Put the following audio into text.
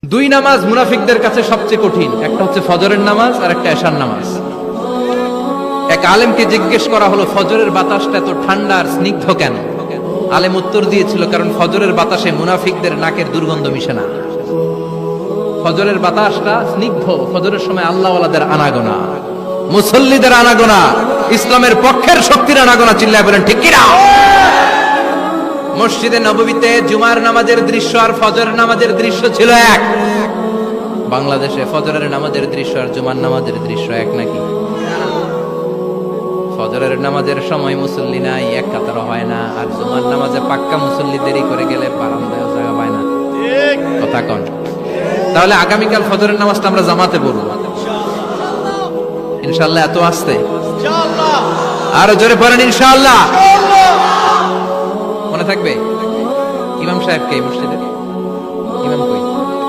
দুই নামাজ মুনাফিকদের কাছে সবচেয়ে কঠিন, একটা হচ্ছে ফজরের নামাজ আর একটা এশার নামাজ। এক আলেমকে জিজ্ঞেস করা হলো ফজরের বাতাসটা এত ঠান্ডা আর স্নিগ্ধ কেন? আলেম উত্তর দিয়েছিল, কারণ ফজরের বাতাসে মুনাফিকদের নাকের দুর্গন্ধ মিশে না। ফজরের বাতাসটা স্নিগ্ধ, ফজরের সময় আল্লাহওয়ালাদের আনাগোনা, মুসল্লিদের আনাগোনা, ইসলামের পক্ষের শক্তির আনাগোনা। চিল্লায় বলেন ঠিক কিনা? মসজিদে নববীতে জুমার নামাজের দৃশ্য আর ফজরের নামাজের দৃশ্য ছিল এক। বাংলাদেশে ফজরের নামাজের দৃশ্য আর জুমার নামাজের দৃশ্য এক নাকি? ফজরের নামাজের সময় মুসল্লি নাই, এক কাতার হয় না, আর জুমার নামাজে পাক্কা মুসল্লি দেরি করে গেলে বারান্দায় জায়গা পায় না। কথা কন। তাহলে আগামীকাল ফজরের নামাজটা আমরা জামাতে পড়ব ইনশাআল্লাহ। এত আসতে আরো জোরে পড়েন ইনশাআল্লাহ। মনে থাকবে ইমাম সাহেবকে এই মসজিদে